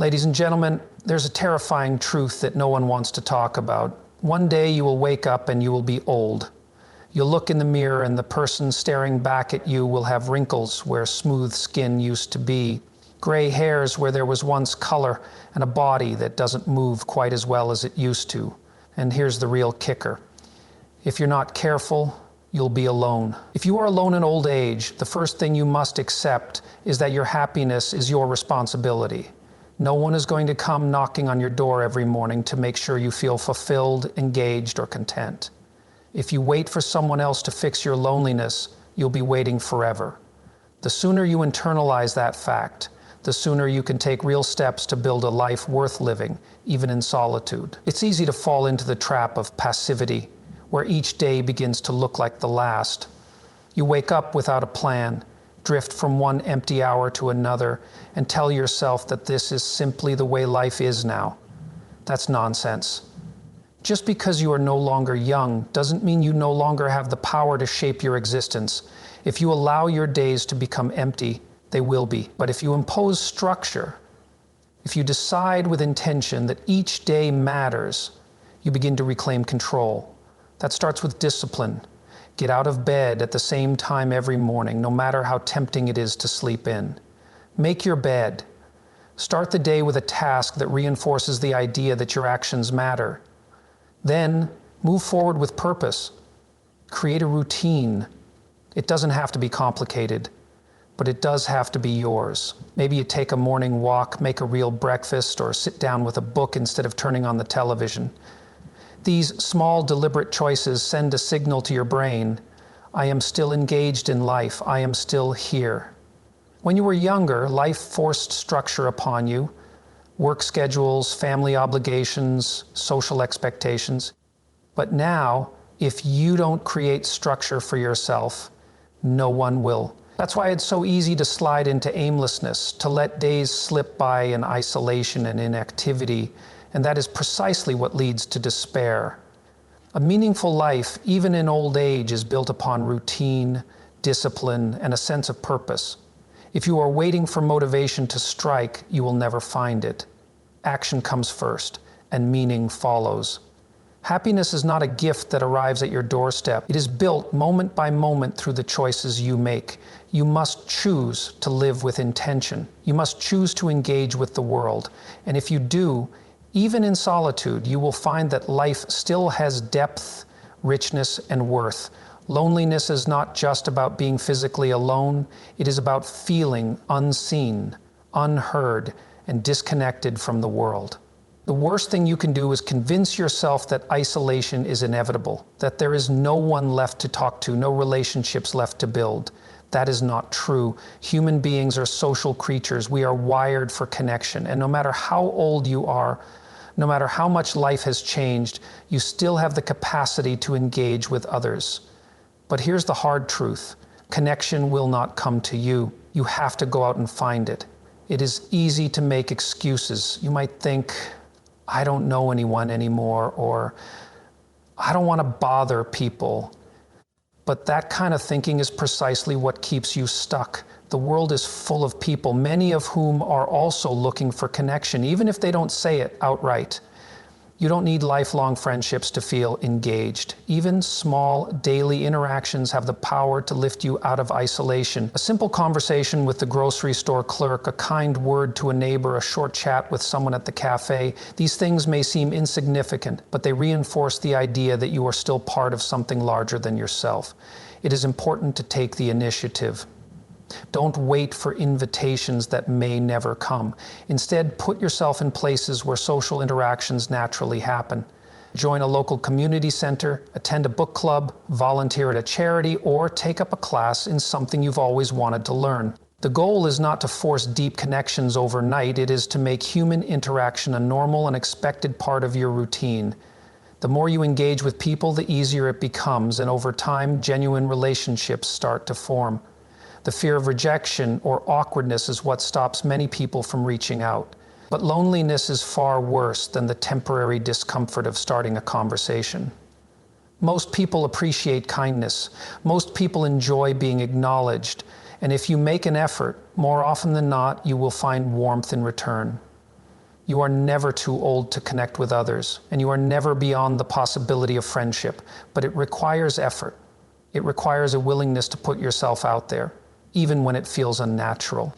Ladies and gentlemen, there's a terrifying truth that no one wants to talk about. One day you will wake up and you will be old. You'll look in the mirror and the person staring back at you will have wrinkles where smooth skin used to be, gray hairs where there was once color, and a body that doesn't move quite as well as it used to. And here's the real kicker. If you're not careful, you'll be alone. If you are alone in old age, the first thing you must accept is that your happiness is your responsibility. No one is going to come knocking on your door every morning to make sure you feel fulfilled, engaged, or content. If you wait for someone else to fix your loneliness, you'll be waiting forever. The sooner you internalize that fact, the sooner you can take real steps to build a life worth living, even in solitude. It's easy to fall into the trap of passivity, where each day begins to look like the last. You wake up without a plan, drift from one empty hour to another, and tell yourself that this is simply the way life is now. That's nonsense. Just because you are no longer young doesn't mean you no longer have the power to shape your existence. If you allow your days to become empty, they will be. But if you impose structure, if you decide with intention that each day matters, you begin to reclaim control. That starts with discipline. Get out of bed at the same time every morning, no matter how tempting it is to sleep in. Make your bed. Start the day with a task that reinforces the idea that your actions matter. Then, move forward with purpose. Create a routine. It doesn't have to be complicated, but it does have to be yours. Maybe you take a morning walk, make a real breakfast, or sit down with a book instead of turning on the television. These small, deliberate choices send a signal to your brain. I am still engaged in life. I am still here. When you were younger, life forced structure upon you. Work schedules, family obligations, social expectations. But now, if you don't create structure for yourself, no one will. That's why it's so easy to slide into aimlessness, to let days slip by in isolation and inactivity. And that is precisely what leads to despair. A meaningful life, even in old age, is built upon routine, discipline, and a sense of purpose. If you are waiting for motivation to strike, you will never find it. Action comes first, and meaning follows. Happiness is not a gift that arrives at your doorstep. It is built moment by moment through the choices you make. You must choose to live with intention. You must choose to engage with the world. And if you do, even in solitude, you will find that life still has depth, richness, and worth. Loneliness is not just about being physically alone. It is about feeling unseen, unheard, and disconnected from the world. The worst thing you can do is convince yourself that isolation is inevitable, that there is no one left to talk to, no relationships left to build. That is not true. Human beings are social creatures. We are wired for connection. And no matter how old you are, no matter how much life has changed, you still have the capacity to engage with others. But here's the hard truth. Connection will not come to you. You have to go out and find it. It is easy to make excuses. You might think, I don't know anyone anymore, or I don't want to bother people. But that kind of thinking is precisely what keeps you stuck. The world is full of people, many of whom are also looking for connection, even if they don't say it outright. You don't need lifelong friendships to feel engaged. Even small daily interactions have the power to lift you out of isolation. A simple conversation with the grocery store clerk, a kind word to a neighbor, a short chat with someone at the cafe. These things may seem insignificant, but they reinforce the idea that you are still part of something larger than yourself. It is important to take the initiative. Don't wait for invitations that may never come. Instead, put yourself in places where social interactions naturally happen. Join a local community center, attend a book club, volunteer at a charity, or take up a class in something you've always wanted to learn. The goal is not to force deep connections overnight. It is to make human interaction a normal and expected part of your routine. The more you engage with people, the easier it becomes, and over time, genuine relationships start to form. The fear of rejection or awkwardness is what stops many people from reaching out. But loneliness is far worse than the temporary discomfort of starting a conversation. Most people appreciate kindness. Most people enjoy being acknowledged. And if you make an effort, more often than not, you will find warmth in return. You are never too old to connect with others, and you are never beyond the possibility of friendship, but it requires effort. It requires a willingness to put yourself out there, even when it feels unnatural.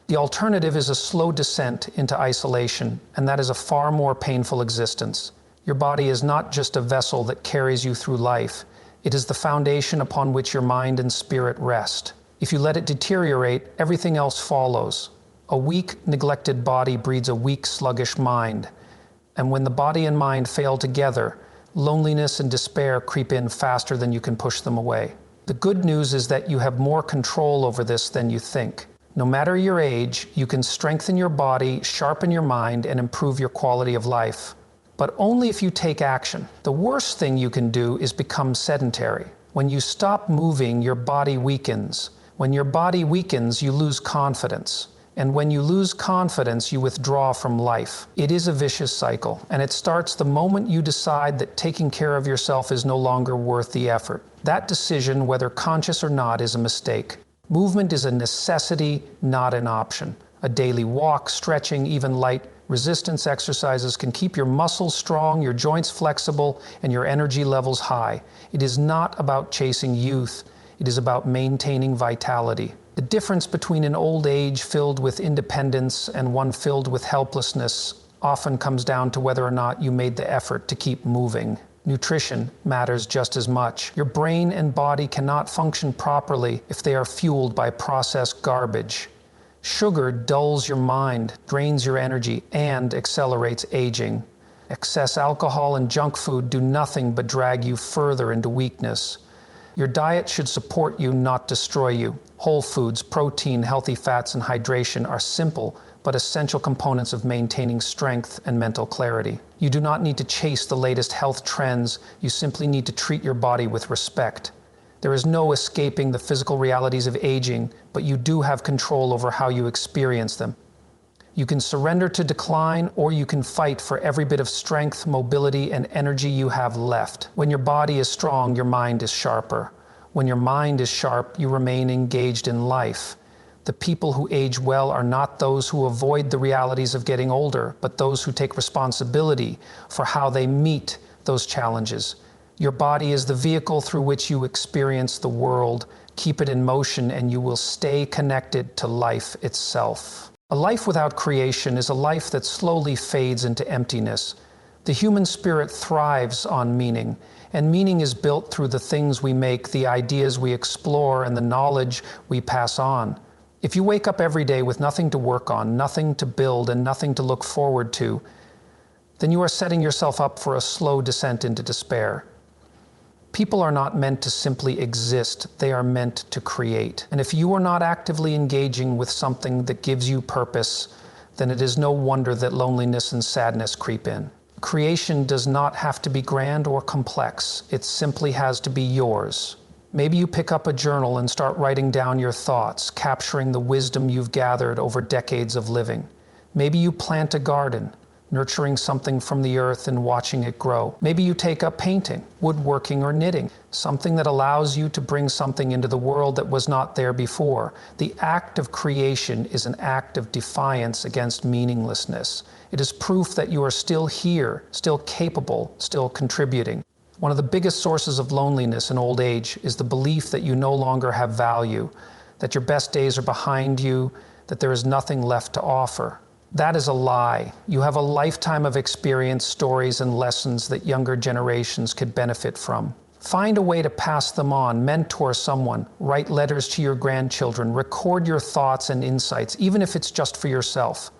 The alternative is a slow descent into isolation, and that is a far more painful existence. Your body is not just a vessel that carries you through life. It is the foundation upon which your mind and spirit rest. If you let it deteriorate, everything else follows. A weak, neglected body breeds a weak, sluggish mind. And when the body and mind fail together, loneliness and despair creep in faster than you can push them away. The good news is that you have more control over this than you think. No matter your age, you can strengthen your body, sharpen your mind, and improve your quality of life. But only if you take action. The worst thing you can do is become sedentary. When you stop moving, your body weakens. When your body weakens, you lose confidence. And when you lose confidence, you withdraw from life. It is a vicious cycle, and it starts the moment you decide that taking care of yourself is no longer worth the effort. That decision, whether conscious or not, is a mistake. Movement is a necessity, not an option. A daily walk, stretching, even light resistance exercises can keep your muscles strong, your joints flexible, and your energy levels high. It is not about chasing youth. It is about maintaining vitality. The difference between an old age filled with independence and one filled with helplessness often comes down to whether or not you made the effort to keep moving. Nutrition matters just as much. Your brain and body cannot function properly if they are fueled by processed garbage. Sugar dulls your mind, drains your energy, and accelerates aging. Excess alcohol and junk food do nothing but drag you further into weakness. Your diet should support you, not destroy you. Whole foods, protein, healthy fats, and hydration are simple but essential components of maintaining strength and mental clarity. You do not need to chase the latest health trends. You simply need to treat your body with respect. There is no escaping the physical realities of aging, but you do have control over how you experience them. You can surrender to decline, or you can fight for every bit of strength, mobility, and energy you have left. When your body is strong, your mind is sharper. When your mind is sharp, you remain engaged in life. The people who age well are not those who avoid the realities of getting older, but those who take responsibility for how they meet those challenges. Your body is the vehicle through which you experience the world. Keep it in motion and you will stay connected to life itself. A life without creation is a life that slowly fades into emptiness. The human spirit thrives on meaning, and meaning is built through the things we make, the ideas we explore, and the knowledge we pass on. If you wake up every day with nothing to work on, nothing to build, and nothing to look forward to, then you are setting yourself up for a slow descent into despair. People are not meant to simply exist, they are meant to create. And if you are not actively engaging with something that gives you purpose, then it is no wonder that loneliness and sadness creep in. Creation does not have to be grand or complex, it simply has to be yours. Maybe you pick up a journal and start writing down your thoughts, capturing the wisdom you've gathered over decades of living. Maybe you plant a garden, nurturing something from the earth and watching it grow. Maybe you take up painting, woodworking, or knitting, something that allows you to bring something into the world that was not there before. The act of creation is an act of defiance against meaninglessness. It is proof that you are still here, still capable, still contributing. One of the biggest sources of loneliness in old age is the belief that you no longer have value, that your best days are behind you, that there is nothing left to offer. That is a lie. You have a lifetime of experience, stories, and lessons that younger generations could benefit from. Find a way to pass them on, mentor someone, write letters to your grandchildren, record your thoughts and insights, even if it's just for yourself.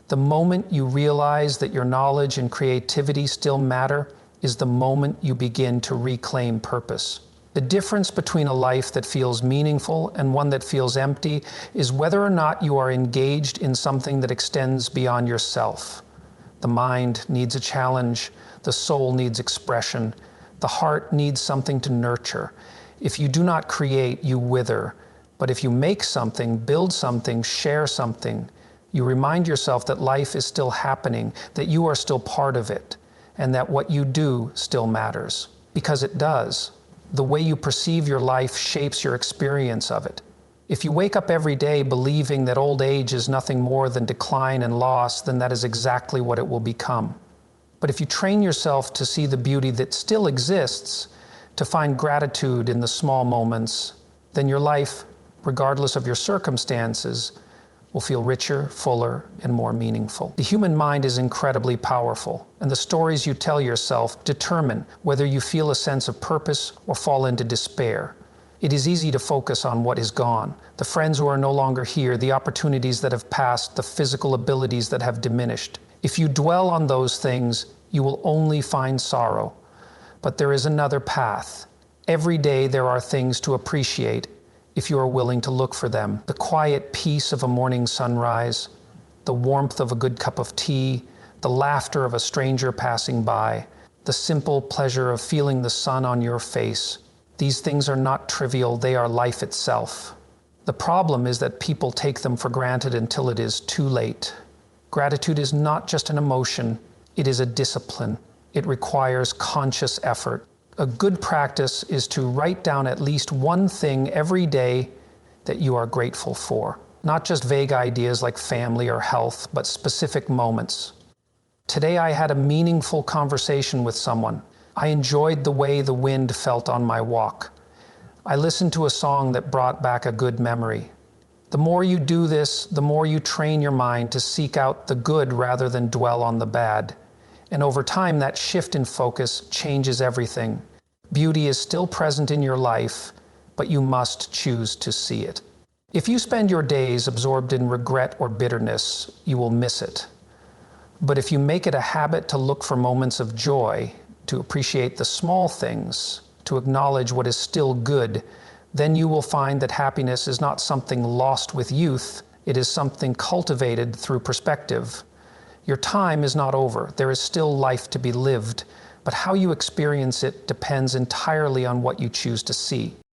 The moment you realize that your knowledge and creativity still matter is the moment you begin to reclaim purpose. The difference between a life that feels meaningful and one that feels empty is whether or not you are engaged in something that extends beyond yourself. The mind needs a challenge, the soul needs expression, the heart needs something to nurture. If you do not create, you wither. But if you make something, build something, share something, you remind yourself that life is still happening, that you are still part of it, and that what you do still matters. Because it does. The way you perceive your life shapes your experience of it. If you wake up every day believing that old age is nothing more than decline and loss, then that is exactly what it will become. But if you train yourself to see the beauty that still exists, to find gratitude in the small moments, then your life, regardless of your circumstances, will feel richer, fuller, and more meaningful. The human mind is incredibly powerful, and the stories you tell yourself determine whether you feel a sense of purpose or fall into despair. It is easy to focus on what is gone, the friends who are no longer here, the opportunities that have passed, the physical abilities that have diminished. If you dwell on those things, you will only find sorrow. But there is another path. Every day there are things to appreciate if you are willing to look for them. The quiet peace of a morning sunrise, the warmth of a good cup of tea, the laughter of a stranger passing by, the simple pleasure of feeling the sun on your face. These things are not trivial, they are life itself. The problem is that people take them for granted until it is too late. Gratitude is not just an emotion, it is a discipline. It requires conscious effort. A good practice is to write down at least one thing every day that you are grateful for. Not just vague ideas like family or health, but specific moments. Today I had a meaningful conversation with someone. I enjoyed the way the wind felt on my walk. I listened to a song that brought back a good memory. The more you do this, the more you train your mind to seek out the good rather than dwell on the bad. And over time, that shift in focus changes everything. Beauty is still present in your life, but you must choose to see it. If you spend your days absorbed in regret or bitterness, you will miss it. But if you make it a habit to look for moments of joy, to appreciate the small things, to acknowledge what is still good, then you will find that happiness is not something lost with youth, it is something cultivated through perspective. Your time is not over, there is still life to be lived, but how you experience it depends entirely on what you choose to see.